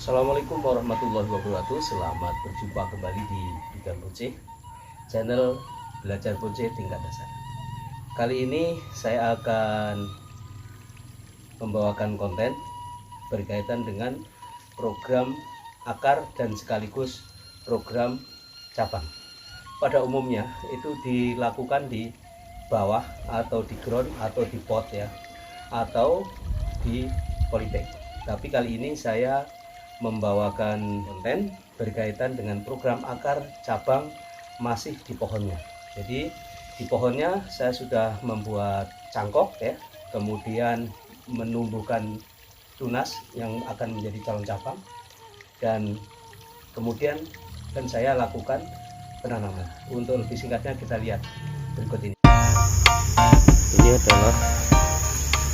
Assalamualaikum warahmatullahi wabarakatuh. Selamat berjumpa kembali di Bidang Boceh, channel belajar boceh tingkat dasar. Kali ini saya akan membawakan konten berkaitan dengan program akar dan sekaligus program cabang. Pada umumnya itu dilakukan di bawah atau di ground atau di pot ya, atau di polybag. Tapi kali ini saya membawakan konten berkaitan dengan program akar cabang masih di pohonnya. Jadi di pohonnya saya sudah membuat cangkok ya, kemudian menumbuhkan tunas yang akan menjadi calon cabang, dan kemudian saya lakukan penanaman. Untuk lebih singkatnya kita lihat berikut ini. Ini adalah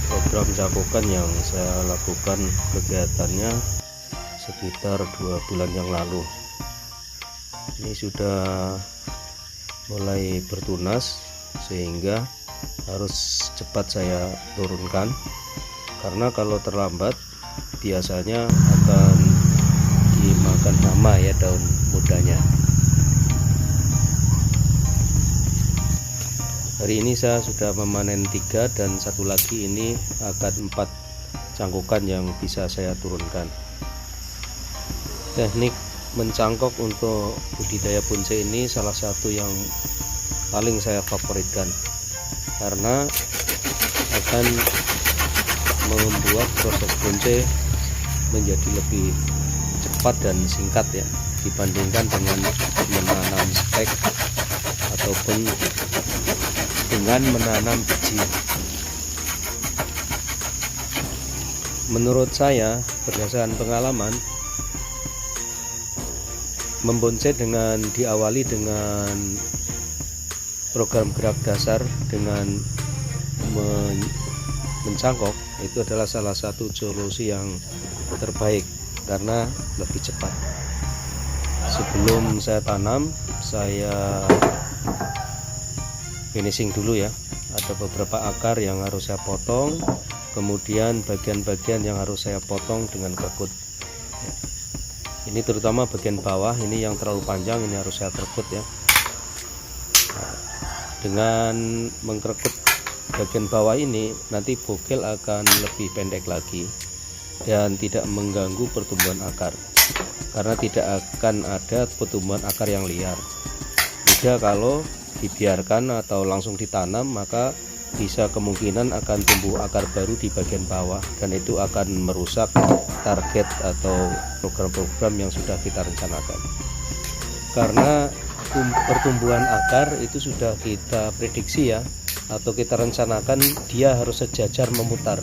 program cakokan yang saya lakukan kegiatannya sekitar 2 bulan yang lalu. Ini sudah mulai bertunas sehingga harus cepat saya turunkan, karena kalau terlambat biasanya akan dimakan hama ya daun mudanya. Hari ini saya sudah memanen 3 dan satu lagi ini akan 4 cangkokan yang bisa saya turunkan. Teknik mencangkok untuk budidaya bonsai ini salah satu yang paling saya favoritkan, karena akan membuat proses bonsai menjadi lebih cepat dan singkat ya, dibandingkan dengan menanam stek ataupun dengan menanam biji. Menurut saya, berdasarkan pengalaman, membonsai dengan diawali dengan program gerak dasar dengan mencangkok itu adalah salah satu solusi yang terbaik karena lebih cepat. Sebelum saya tanam, saya finishing dulu ya. Ada beberapa akar yang harus saya potong, kemudian bagian-bagian yang harus saya potong dengan kerkut. Ini terutama bagian bawah ini yang terlalu panjang, ini harus saya kerkut ya. Dengan mengkerkut bagian bawah ini nanti bogel akan lebih pendek lagi dan tidak mengganggu pertumbuhan akar, karena tidak akan ada pertumbuhan akar yang liar. Jika kalau dibiarkan atau langsung ditanam, maka bisa kemungkinan akan tumbuh akar baru di bagian bawah, dan itu akan merusak target atau program-program yang sudah kita rencanakan. Karena pertumbuhan akar itu sudah kita prediksi ya, atau kita rencanakan dia harus sejajar memutar,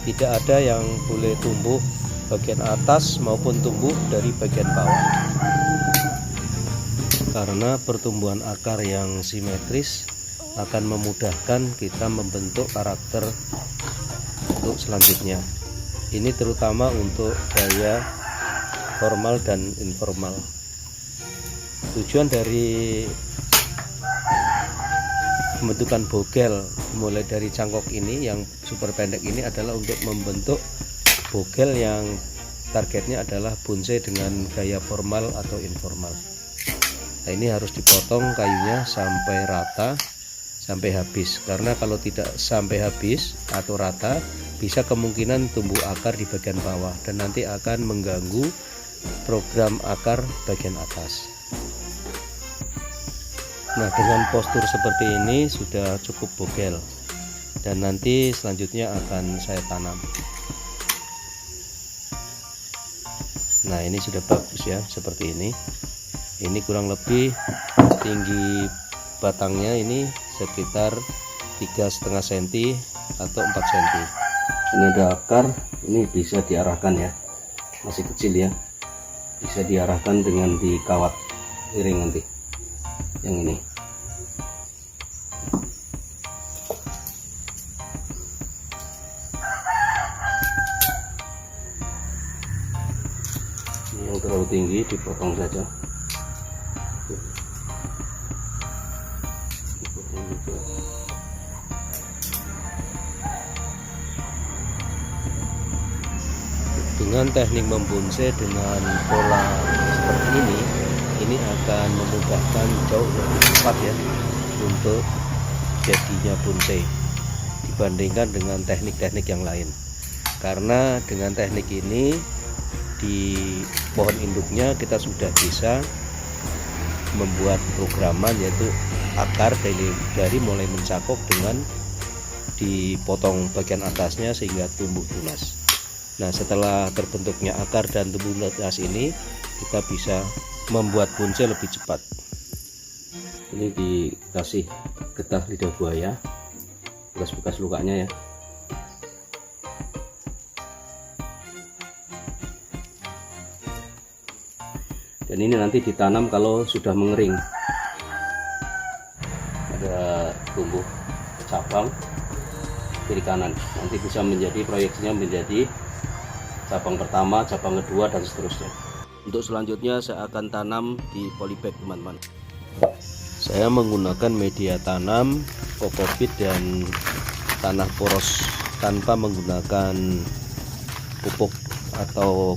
tidak ada yang boleh tumbuh bagian atas maupun tumbuh dari bagian bawah, karena pertumbuhan akar yang simetris akan memudahkan kita membentuk karakter untuk selanjutnya. Ini terutama untuk gaya formal dan informal. Tujuan dari pembentukan bogel mulai dari cangkok ini yang super pendek ini adalah untuk membentuk bogel yang targetnya adalah bonsai dengan gaya formal atau informal. Nah, ini harus dipotong kayunya sampai rata, sampai habis, karena kalau tidak sampai habis atau rata bisa kemungkinan tumbuh akar di bagian bawah dan nanti akan mengganggu program akar bagian atas. Nah, dengan postur seperti ini sudah cukup bogel, dan nanti selanjutnya akan saya tanam. Nah, ini sudah bagus ya, seperti ini. Ini kurang lebih tinggi batangnya ini sekitar 3,5 cm atau 4 cm. Ini ada akar, ini bisa diarahkan ya, masih kecil ya, bisa diarahkan dengan dikawat miring nanti yang ini. Ini yang terlalu tinggi dipotong saja. dengan teknik membonsai dengan pola seperti ini akan memudahkan jauh lebih cepat ya untuk jadinya bonsai dibandingkan dengan teknik-teknik yang lain. Karena dengan teknik ini di pohon induknya kita sudah bisa membuat programan, yaitu akar dari mulai mencakok dengan dipotong bagian atasnya sehingga tumbuh tunas. Nah, setelah terbentuknya akar dan tumbuh tunas ini, kita bisa membuat bonsai lebih cepat. Ini dikasih getah lidah buaya, bekas-bekas lukanya ya. Dan ini nanti ditanam kalau sudah mengering. Ada tumbuh cabang kiri kanan, nanti bisa menjadi proyeksinya menjadi cabang pertama, cabang kedua, dan seterusnya. Untuk selanjutnya saya akan tanam di polybag teman-teman. Saya menggunakan media tanam kokopit dan tanah poros tanpa menggunakan pupuk atau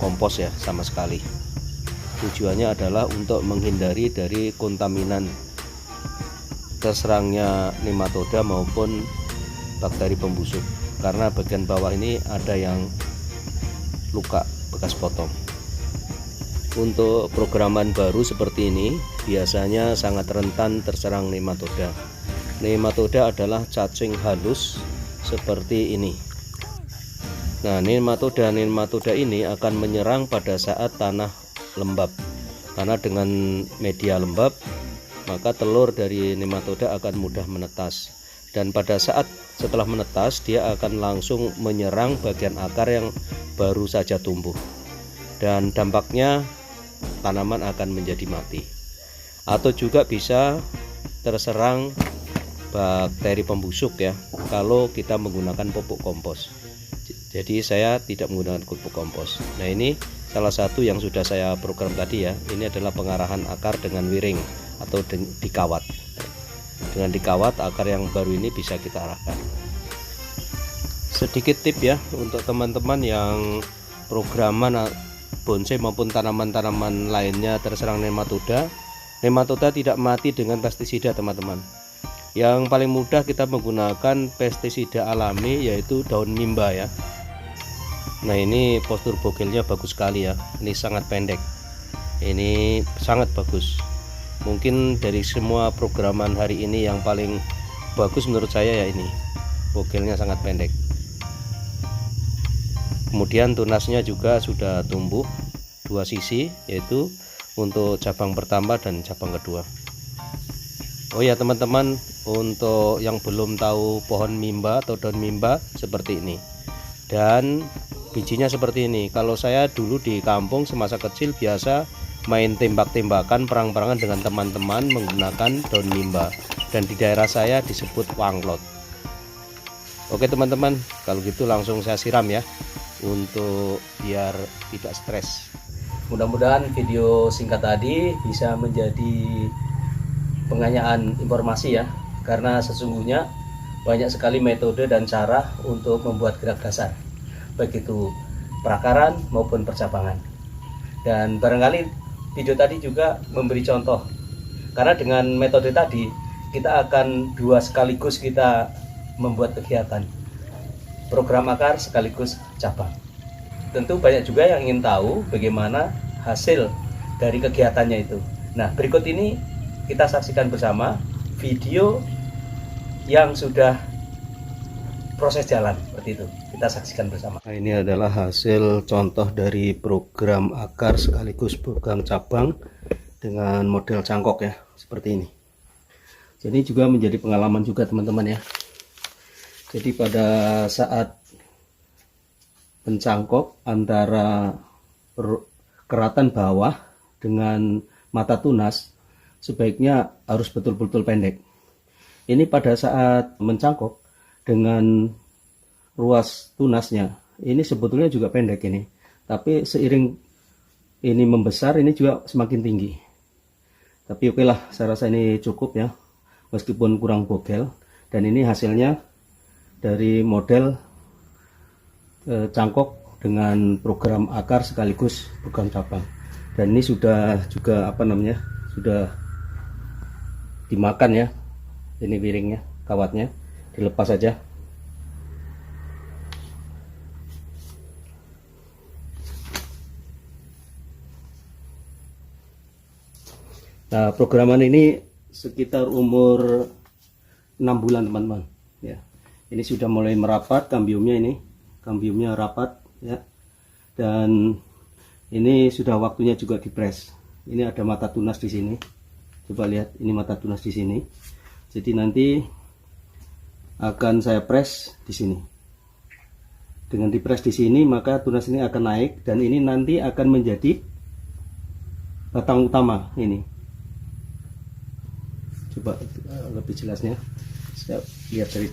kompos ya sama sekali. Tujuannya adalah untuk menghindari dari kontaminan terserangnya nematoda maupun bakteri pembusuk, karena bagian bawah ini ada yang luka bekas potong. Untuk programan baru seperti ini biasanya sangat rentan terserang nematoda. Nematoda adalah cacing halus seperti ini. Nah, nematoda ini akan menyerang pada saat tanah lembab, karena dengan media lembab maka telur dari nematoda akan mudah menetas, dan pada saat setelah menetas dia akan langsung menyerang bagian akar yang baru saja tumbuh, dan dampaknya tanaman akan menjadi mati, atau juga bisa terserang bakteri pembusuk ya kalau kita menggunakan pupuk kompos. Jadi saya tidak menggunakan pupuk kompos. Nah, ini salah satu yang sudah saya program tadi ya. Ini adalah pengarahan akar dengan wiring atau dikawat. Dengan dikawat, akar yang baru ini bisa kita arahkan. Sedikit tip ya untuk teman-teman yang programan bonsai maupun tanaman-tanaman lainnya terserang nematoda. Nematoda tidak mati dengan pestisida teman-teman. Yang paling mudah kita menggunakan pestisida alami yaitu daun mimba ya. Nah, ini postur bogelnya bagus sekali ya. Ini sangat pendek. Ini sangat bagus. Mungkin dari semua programan hari ini yang paling bagus menurut saya ya ini. Bogelnya sangat pendek. Kemudian tunasnya juga sudah tumbuh dua sisi, yaitu untuk cabang pertama dan cabang kedua. Oh ya teman-teman, untuk yang belum tahu pohon mimba atau daun mimba seperti ini. Dan bijinya seperti ini. Kalau saya dulu di kampung semasa kecil biasa main tembak-tembakan, perang-perangan dengan teman-teman menggunakan daun mimba, dan di daerah saya disebut wanglot. Oke teman-teman, kalau gitu langsung saya siram ya untuk biar tidak stres. Mudah-mudahan video singkat tadi bisa menjadi pengayaan informasi ya, karena sesungguhnya banyak sekali metode dan cara untuk membuat gerak dasar, baik itu perakaran maupun percabangan. Dan barangkali video tadi juga memberi contoh, karena dengan metode tadi kita akan dua sekaligus kita membuat kegiatan, program akar sekaligus cabang. Tentu banyak juga yang ingin tahu bagaimana hasil dari kegiatannya itu. Nah, berikut ini kita saksikan bersama video yang sudah proses jalan seperti itu. Kita saksikan bersama. Nah, ini adalah hasil contoh dari program akar sekaligus program cabang dengan model cangkok ya, seperti ini. Jadi juga menjadi pengalaman juga teman-teman ya. Jadi pada saat pencangkok antara keratan bawah dengan mata tunas sebaiknya harus betul-betul pendek. Ini pada saat mencangkok dengan ruas tunasnya ini sebetulnya juga pendek ini, tapi seiring ini membesar ini juga semakin tinggi. Tapi oke lah, saya rasa ini cukup ya, meskipun kurang bogel. Dan ini hasilnya dari model cangkok dengan program akar sekaligus program cabang. Dan ini sudah juga sudah dimakan ya, ini piringnya, kawatnya dilepas saja. Nah, programan ini sekitar umur 6 bulan teman-teman ya. Ini sudah mulai merapat kambiumnya rapat ya. Dan ini sudah waktunya juga dipres. Ini ada mata tunas di sini. Coba lihat, ini mata tunas di sini. Jadi nanti akan saya press di sini. Dengan dipres di sini, maka tunas ini akan naik dan ini nanti akan menjadi batang utama ini. Coba lebih jelasnya saya lihat dari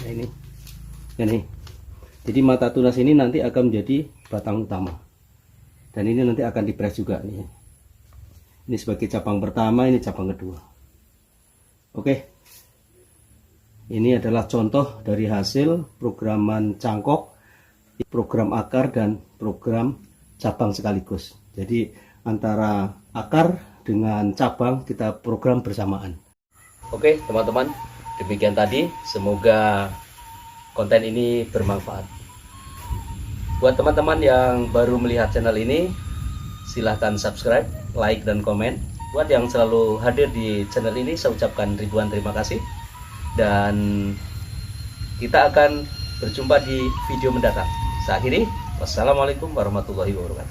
ini. Jadi mata tunas ini nanti akan menjadi batang utama. Dan ini nanti akan dipres juga nih. Ini sebagai cabang pertama, ini cabang kedua. Oke. Ini adalah contoh dari hasil programan cangkok, program akar dan program cabang sekaligus. Jadi antara akar dengan cabang kita program bersamaan. Oke teman-teman, demikian tadi. Semoga konten ini bermanfaat. Buat teman-teman yang baru melihat channel ini, silahkan subscribe, like, dan komen. Buat yang selalu hadir di channel ini, saya ucapkan ribuan terima kasih. Dan kita akan berjumpa di video mendatang. Saya akhiri, wassalamualaikum warahmatullahi wabarakatuh.